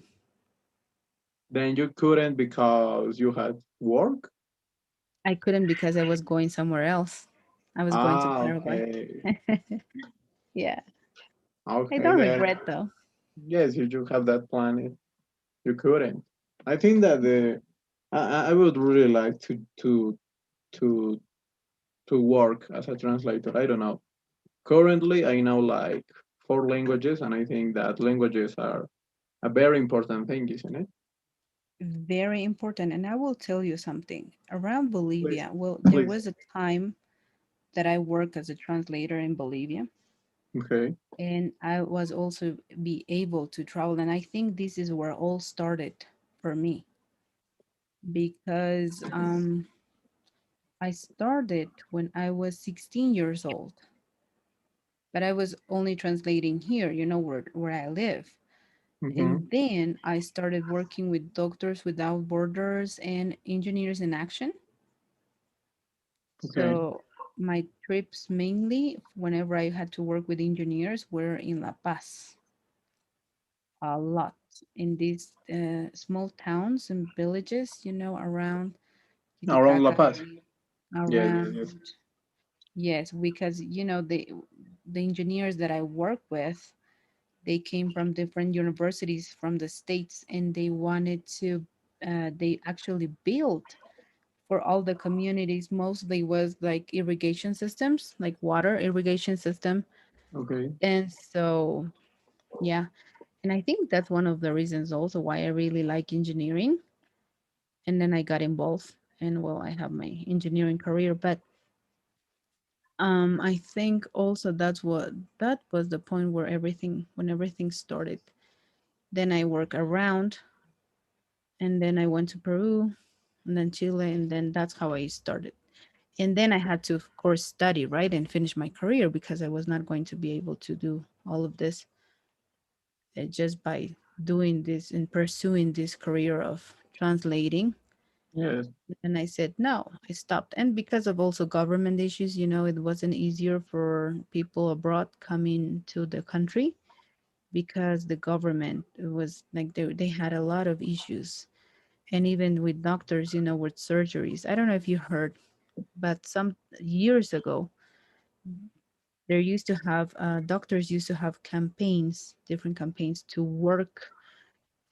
then you couldn't because you had work. I couldn't because I was going somewhere else. I was going to Paraguay. Okay. Yeah. I Okay. don't Then regret though. yes, you do have that plan. You couldn't. I think that I would really like to to work as a translator. I don't know. Currently, I know like four languages, and I think that languages are a very important thing, isn't it? Very important. And I will tell you something. Around Please, Bolivia, well, there please. was a time that I worked as a translator in Bolivia, Okay. and I was also be able to travel. And I think this is where all started for me because I started when I was 16 years old, but I was only translating here, where I live. Mm-hmm. And then I started working with Doctors Without Borders and Engineers in Action. Okay. So my trips mainly, whenever I had to work with engineers, were in La Paz a lot in these small towns and villages, around Around La Titicaca, Paz. Yes, yes, yes. around, yes, because, the engineers that I work with, they came from different universities from the States and they wanted to, they actually built for all the communities, mostly was like irrigation systems, like water irrigation system. Okay. And so, yeah. And I think that's one of the reasons also why I really like engineering, and then I got involved, and well, I have my engineering career. But I think also that was the point where everything started. Then I work around, and then I went to Peru, and then Chile, and then that's how I started. And then I had to, of course, study, right, and finish my career because I was not going to be able to do all of this just by doing this and pursuing this career of translating. Yes. And I said, no, I stopped. And because of also government issues, it wasn't easier for people abroad coming to the country because the government was like they had a lot of issues. And even with doctors, with surgeries. I don't know if you heard, but some years ago, there used to have doctors used to have campaigns, different campaigns to work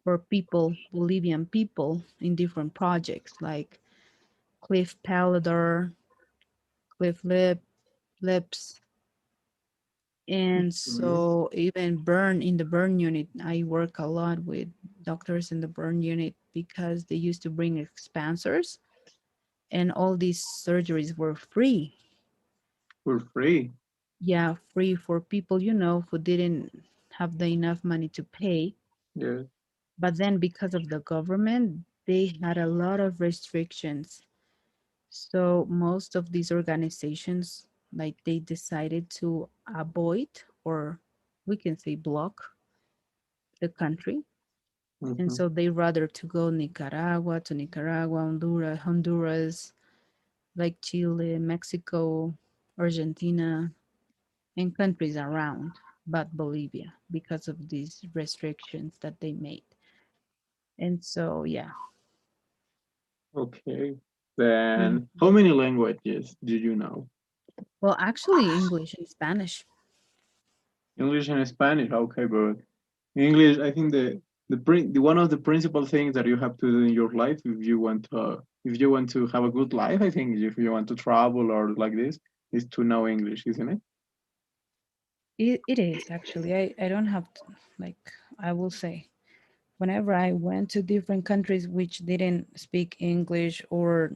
for people, Bolivian people, in different projects like Cliff Paladar, Cliff Lips. And Mhm. so even burn in the burn unit, I work a lot with doctors in the burn unit because they used to bring expansers and all these surgeries were free. For free. Yeah, free for people, who didn't have the enough money to pay. Yes. But then because of the government, they had a lot of restrictions. So most of these organizations, like they decided to avoid, or we can say block, the country. And Hmm. so they rather to go Nicaragua, Honduras, like Chile, Mexico, Argentina, and countries around, but Bolivia because of these restrictions that they made. And so, yeah. Okay. Then, how Mhm. many languages do you know? Well, actually, English and Spanish. English and Spanish. Okay, but English, I think the one of the principal things that you have to do in your life if you want to have a good life, I think if you want to travel or like this, is to know English, isn't it? It is actually. I don't have to, like, I will say, whenever I went to different countries which didn't speak English or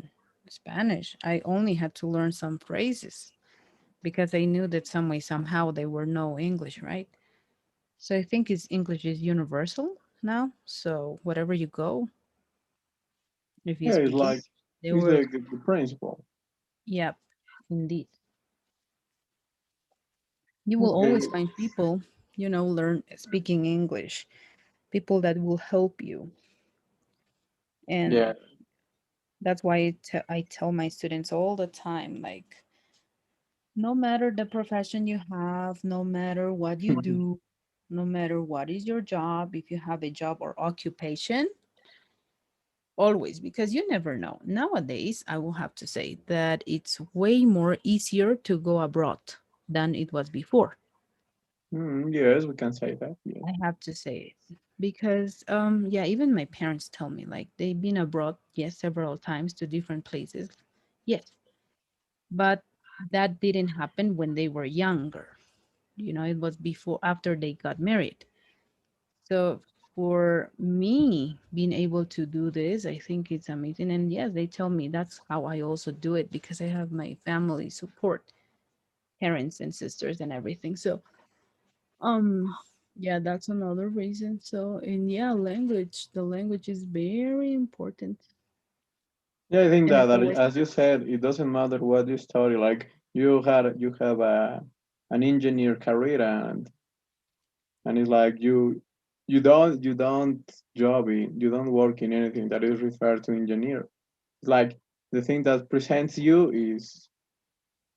Spanish, I only had to learn some phrases because I knew that some way, somehow, they were no English, right? So I think English is universal now. So wherever you go, if you Yeah, it's speak it, like they it's will. the principle. Yep, indeed. You will Okay. always find people, learn speaking English, people that will help you. Yeah. And that's why I tell my students all the time, like, no matter the profession you have, no matter what you do, no matter what is your job, if you have a job or occupation, always, because you never know. Nowadays, I will have to say that it's way more easier to go abroad than it was before. Yes, we can say that. Yes. I have to say it because yeah, even my parents tell me like they've been abroad, yes, several times to different places. Yes, but that didn't happen when they were younger. It was before after they got married. So for me being able to do this, I think it's amazing. And yes, they tell me that's how I also do it because I have my family support, parents and sisters and everything. So Um, yeah, that's another reason. So, and yeah, the language is very important. Yeah, I think And that, of course, as you said, it doesn't matter what you study. Like you have an engineer career, and it's like you don't you don't work in anything that is referred to engineer. It's like the thing that presents you is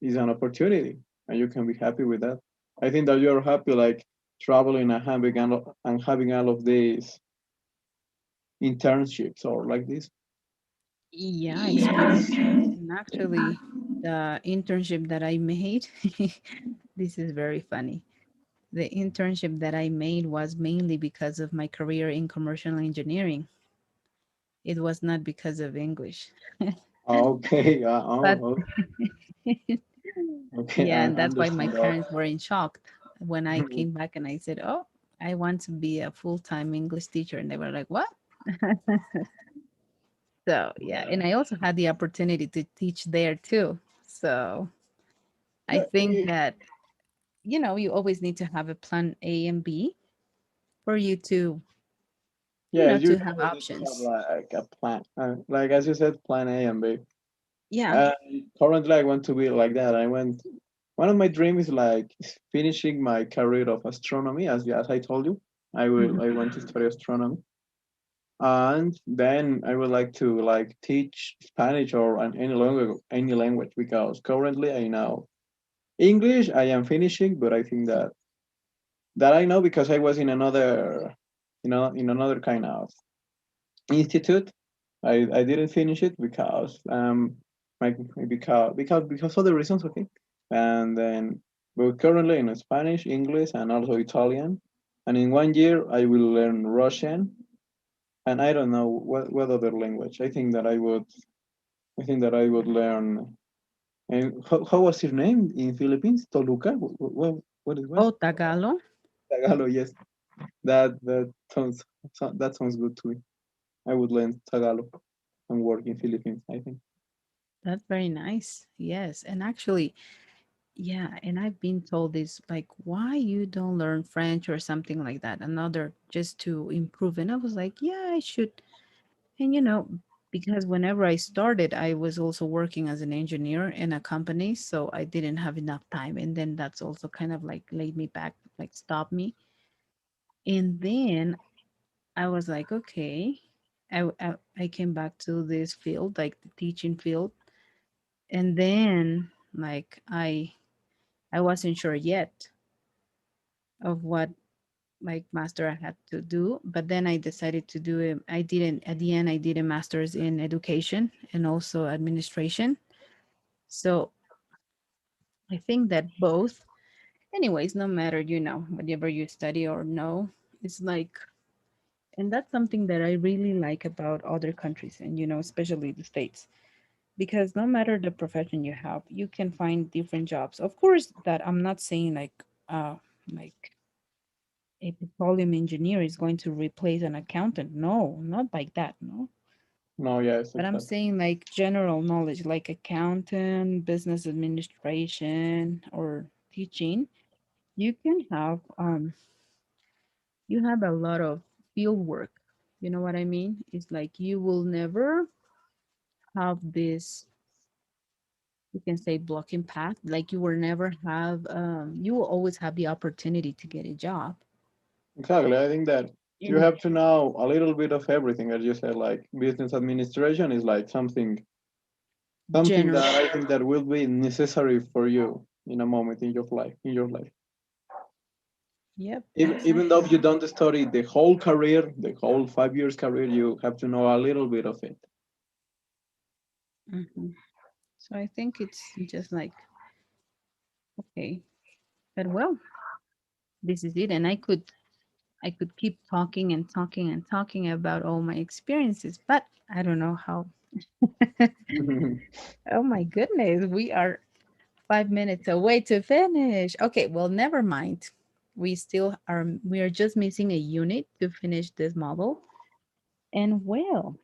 an opportunity, and you can be happy with that. I think that you're happy like traveling and having all of these internships or like this. yeah, experiences. And actually, the internship that I made, this is very funny. The internship that I made was mainly because of my career in commercial engineering. It was not because of English. Okay. But Okay. yeah, I and that's why my understand that. parents were in shock when I came back and I said, "Oh, I want to be a full-time English teacher." And they were like, "What?" So yeah, and I also had the opportunity to teach there too. So I Yeah, think that you always need to have a plan A and B for you to yeah, you to have always need to have options. like a plan, like as you said, plan A and B. Yeah. Uh, Currently, I want to be like that. I want one of my dreams is like finishing my career of astronomy. As I told you, I Mhm. want to study astronomy, and then I would like to like teach Spanish or any language because currently I know English. I am finishing, but I think that I know because I was in another, in another kind of institute. I didn't finish it because my because other reasons, okay. And then but currently in Spanish, English, and also Italian. And in 1 year I will learn Russian, and I don't know what other language. I think that I would learn. And how was his name in Philippines? Toluca? What it was? Oh, Tagalog. Tagalog, yes. That sounds good to me. I would learn Tagalog and work in Philippines, I think. That's very nice. Yes. And actually, yeah, and I've been told this like why you don't learn French or something like that. Another just to improve. And I was like, yeah, I should. And because whenever I started, I was also working as an engineer in a company, so I didn't have enough time. And then that's also kind of like laid me back, like stopped me. And then I was like, okay, I came back to this field, like the teaching field, and then like I wasn't sure yet of what like master I had to do, but then I decided to do it. I didn't at the end. I did a master's in education and also administration. So I think that both, anyways, no matter whatever you study or know, it's like, and that's something that I really like about other countries and especially the states because no matter the profession you have, you can find different jobs. Of course, that I'm not saying like a petroleum engineer is going to replace an accountant. No, not like that. No. No, yes, But I'm exactly. saying like general knowledge, like accountant, business administration, or teaching. You can have you have a lot of field work. You know what I mean? It's like you will never have this, you can say, blocking path. Like you will never have you will always have the opportunity to get a job. Exactly. I think that you In have to know a little bit of everything, as you said, like business administration is like something general. that I think that will be necessary for you in a moment in your life. Yep, Even though exactly. you don't study the whole career, the whole 5 years career, you have to know a little bit of it. Hmm. So I think it's just like, okay, but well, this is it. And I could keep talking and talking and talking about all my experiences, but I don't know how. Oh my goodness, we are 5 minutes away to finish. Okay, well, never mind. We are just missing a unit to finish this model. And well,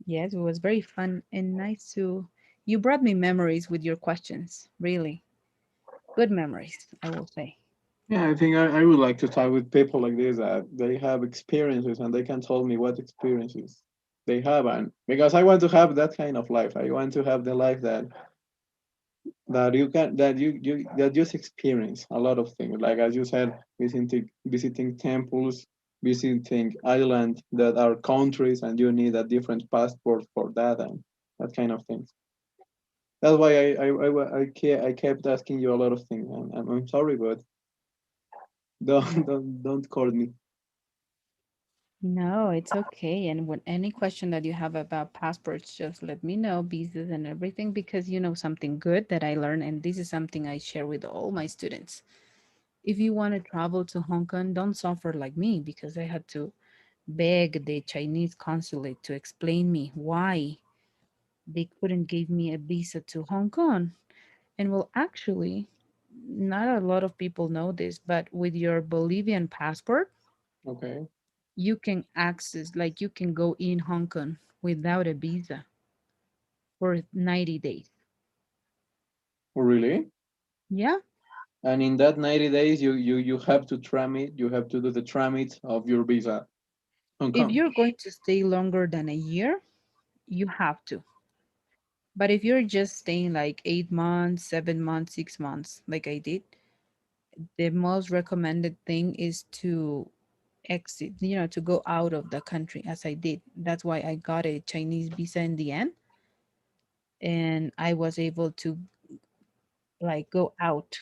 yes, it was very fun and nice to you brought me memories with your questions. Really good memories, I will say. Yeah, I think I would like to talk with people like this that they have experiences and they can tell me what experiences they have, and because I want to have that kind of life. I want to have the life that you can that you experience a lot of things. Like as you said, visiting temples, visiting islands that are countries, and you need a different passport for that and that kind of things. That's why I kept asking you a lot of things. And I'm sorry, but don't call me. No, it's okay. And when any question that you have about passports, just let me know, visas and everything, because something good that I learned, and this is something I share with all my students. If you want to travel to Hong Kong, don't suffer like me because I had to beg the Chinese consulate to explain me why they couldn't give me a visa to Hong Kong. And well, actually, not a lot of people know this, but with your Bolivian passport, Okay. you can access, like you can go in Hong Kong without a visa for 90 days. Really? Yeah. And in that 90 days, you have to tramit, you have to do the tramit of your visa Hong If Kong. you're going to stay longer than a year, you have to. But if you're just staying like 8 months, 7 months, 6 months, like I did, the most recommended thing is to exit, to go out of the country as I did. That's why I got a Chinese visa in the end. And I was able to like go out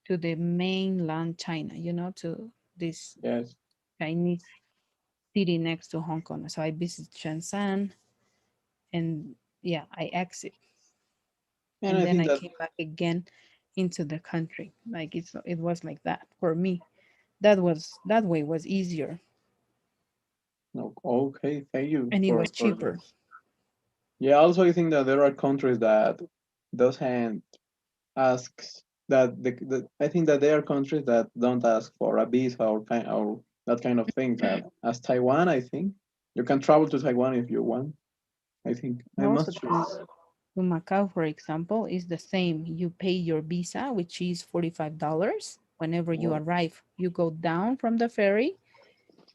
to the mainland China, to this Yes. Chinese city next to Hong Kong. So I visited Shenzhen and yeah, I exit. And And I then think I that, came back again into the country. Like it was like that for me. That way was easier no, okay, thank you and it was for cheaper. yeah, also I think that there are countries that doesn't asks that I think that there are countries that don't ask for a visa or that kind of thing. That as Taiwan, I think you can travel to Taiwan if you want. I think I'm not Also sure. to Macau, for example, is the same. You pay your visa, which is $45 whenever you Well, arrive. You go down from the ferry,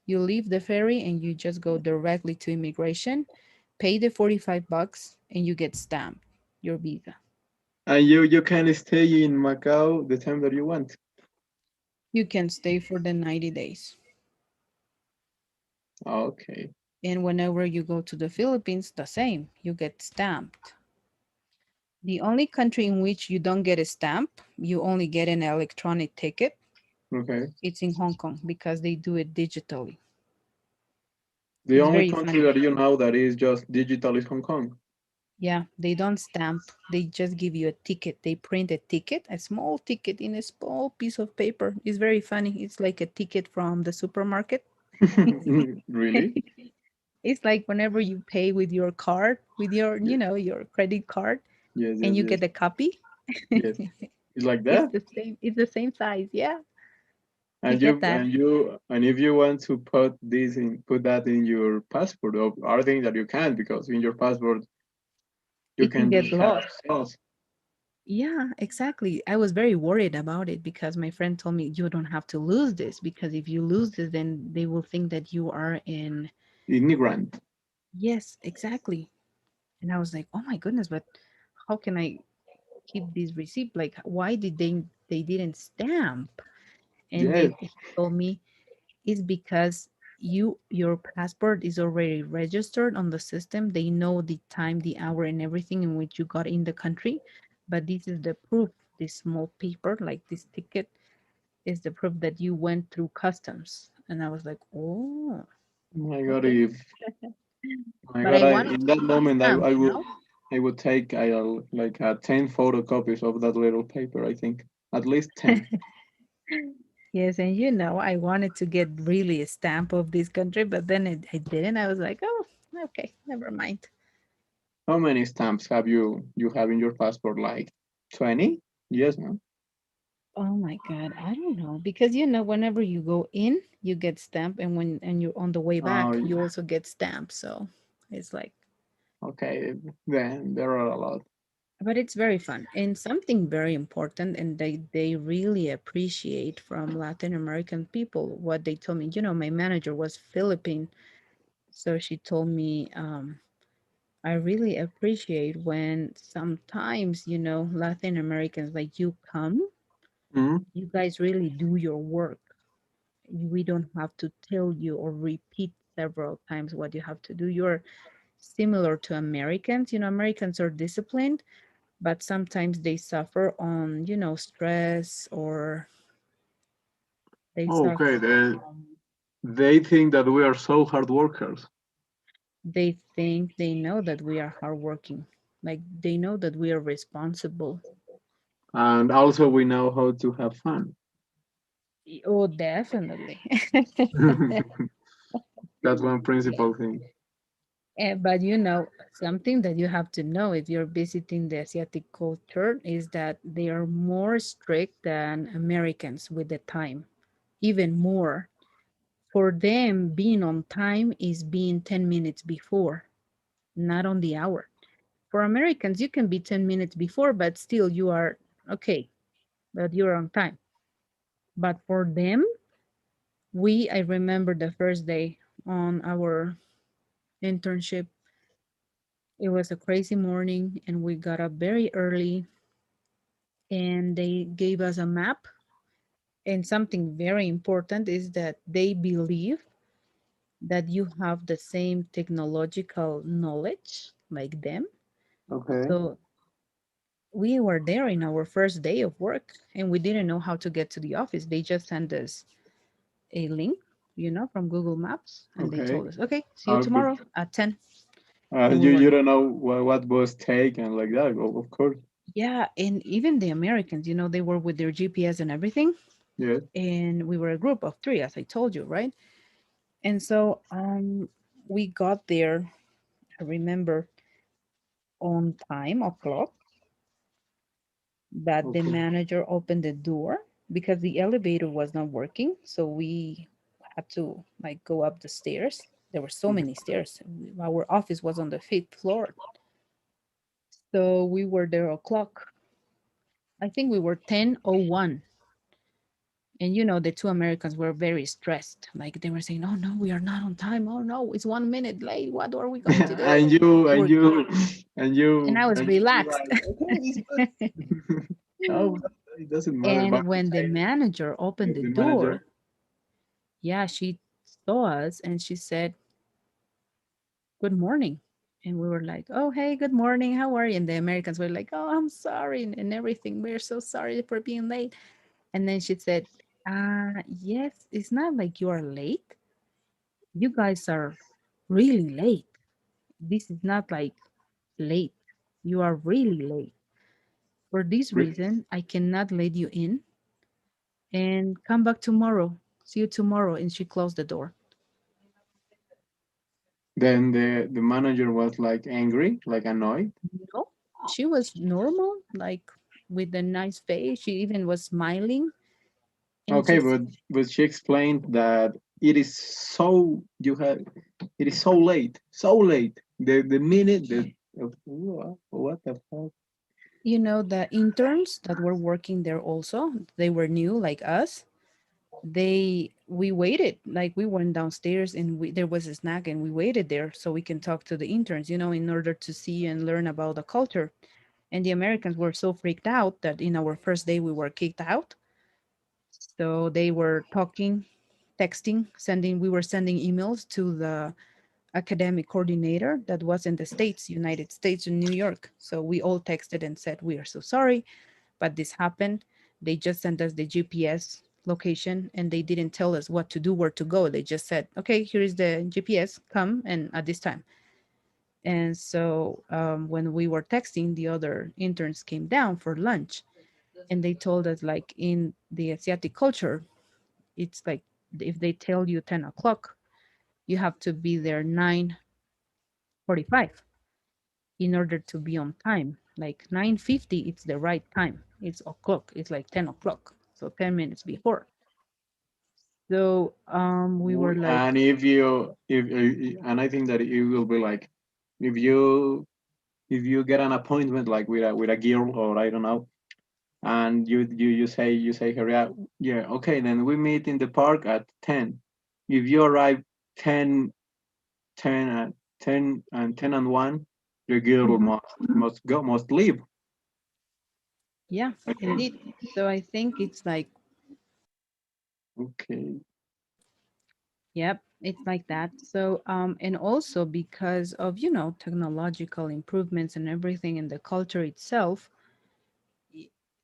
you leave the ferry, and you just go directly to immigration, pay the 45 bucks, and you get stamped your visa. and you can stay in Macau the time that you want. You can stay for the 90 days. Okay, And whenever you go to the Philippines, the same. You get stamped. The only country in which you don't get a stamp, you only get an electronic ticket, okay. it's in Hong Kong because they do it digitally. The It's only very country funny. that you know that is just digital is Hong Kong. Yeah, they don't stamp. They just give you a ticket. They print a ticket, a small ticket in a small piece of paper. It's very funny. It's like a ticket from the supermarket. Really? It's like whenever you pay with your card, with your, Yes, your credit card, yes, and yes, you yes, get a copy. yes. It's like It's that. the same. It's the same size. Yeah, you And get that. if you want to put that in your passport, or I think that you can because in your passport you It can can get just have lost. cells. Yeah, exactly. I was very worried about it because my friend told me you don't have to lose this because if you lose this, then they will think that you are in. Immigrant. Yes, exactly. And I was like, oh my goodness, but how can I keep this receipt? Like, why did they didn't stamp? And Yes. he told me it's because your passport is already registered on the system. They know the time, the hour, and everything in which you got in the country. But this is the proof. This small paper, like this ticket, is the proof that you went through customs. And I was like, oh, My God, okay. if my But God, I wanted in to that get the moment stamp, I you would know? take like 10 photocopies of that little paper. I think at least 10. Yes, and I wanted to get really a stamp of this country, but then I didn't. I was like, oh, okay, never mind. How many stamps have you have in your passport? Like 20? Yes, no. Oh my God, I don't know because whenever you go in, you get stamped, and when you're on the way Oh, back, you also get stamped. So it's like, okay. Then there are a lot. but it's very fun and something very important, and they really appreciate from Latin American people what they told me. My manager was Philippine, so she told me, I really appreciate when sometimes Latin Americans like you come, Mhm. you guys really do your work. We don't have to tell you or repeat several times what you have to do. You're similar to Americans. Americans are disciplined, but sometimes they suffer on, stress, or they Okay, suffer they think that we are so hard workers, they think they know that we are hardworking. Like they know that we are responsible. and also we know how to have fun. Oh, definitely. That's one Yeah. principal thing. But something that you have to know if you're visiting the Asiatic culture is that they are more strict than Americans with the time, even more. For them, being on time is being 10 minutes before. not on the hour. For Americans, you can be 10 minutes before, but still you are okay, but you're on time. But for them, I remember the first day on our internship, it was a crazy morning and we got up very early and they gave us a map. And something very important is that they believe that you have the same technological knowledge like them. Okay. So we were there in our first day of work and we didn't know how to get to the office. They just sent us a link, from Google Maps, and they Okay. told us, okay, see you But tomorrow at 10. And we you were, don't know what was taken like that. Of course. yeah. And even the Americans, they were with their GPS and everything. Yes. And we were a group of three, as I told you, right? And so we got there, I remember, on time o'clock, that the Okay. manager opened the door because the elevator was not working. So we had to like go up the stairs. There were so many stairs. Our office was on the fifth floor. So we were there o'clock. I think we were 10:01. And the two Americans were very stressed. Like they were saying, "Oh no, we are not on time. Oh no, it's 1 minute late. What are we going to do?" and you We and were, you and and you I was and you be relaxed. like, okay, it's good. No, it doesn't matter. But And when the manager opened the the manager. door, yeah, she saw us and she said, "Good morning." And we were like, "Oh, hey, good morning. How are you?" And the Americans were like, "Oh, I'm sorry," and everything. We're so sorry for being late. And then she said, yes, it's not like you are late. You guys are really late. This is not like late. You are really late. For this reason, I cannot let you in and come back tomorrow. See you tomorrow." And she closed the door. Then the manager was like angry, like annoyed. No, she was normal, like with a nice face. She even was smiling. And Okay, she but she explained that it is so you have it is so late. The minute that what the fuck? The interns that were working there also, they were new like us. We waited, like we went downstairs and there was a snack and we waited there so we can talk to the interns, in order to see and learn about the culture. And the Americans were so freaked out that in our first day we were kicked out. So they were talking, texting, sending we were sending emails to the academic coordinator that was in the States, United States, in New York. So we all texted and said, "We are so sorry, but this happened." They just sent us the GPS location and they didn't tell us what to do, where to go. They just said, "Okay, here is the GPS, come and at this time." And so when we were texting, the other interns came down for lunch and they told us, like, in the Asiatic culture, it's like if they tell you 10 o'clock, you have to be there 9:45 in order to be on time. Like 9:50, it's the right time. It's o'clock. It's like 10 o'clock. So 10 minutes before. So we were like, And if and I think that it will be like if you get an appointment like with a girl or I don't know, and you say her, yeah, yeah, okay, then we meet in the park at 10. If you arrive 10 10 and 10 and 1, the girl mhm, must leave. yeah, indeed. So I think it's like, Okay. yep, it's like that. So and also because of, technological improvements and everything in the culture itself,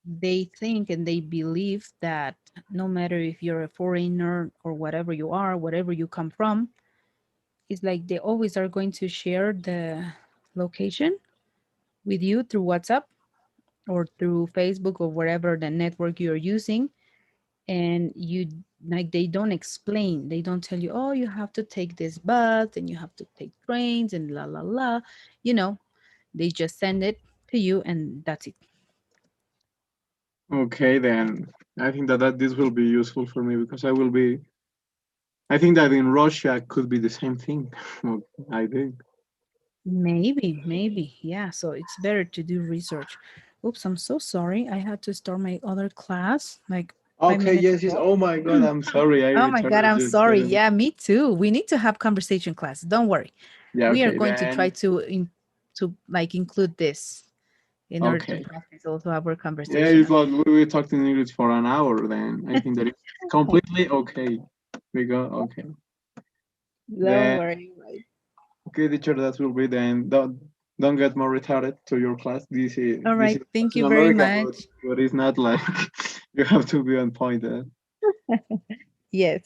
they think and they believe that no matter if you're a foreigner or whatever you are, whatever you come from, it's like they always are going to share the location with you through WhatsApp or through Facebook or whatever the network you're using. And you, like, they don't explain, they don't tell you, "Oh, you have to take this bus and you have to take trains and la la la." You know, they just send it to you and that's it. Okay, then I think that this will be useful for me because I think that in Russia could be the same thing. I think. Maybe. Yeah, so it's better to do research. Oops, I'm so sorry. I had to start my other class like five Okay, minutes yes, yes. ago. Oh my God, I'm sorry. I Oh my God, returned I'm your sorry. call. Yeah, me too. We need to have conversation class. Don't worry. Yeah, We are okay, going to try then. to like include this in order to Okay. practice also our Yeah, conversation. it's like we talked in English for an hour then. I think that it's completely okay. We go, okay. Don't Then, worry. Right. okay, teacher, that will be then. Don't get more retarded to your class. All This right. is Thank in you very America, much. but it's not like you have to be on point. Yes.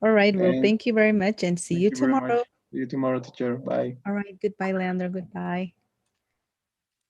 All right. Well, And thank you very much and see thank you you very much. tomorrow. See you tomorrow, teacher. Bye. All right. Goodbye, Leandro. Goodbye.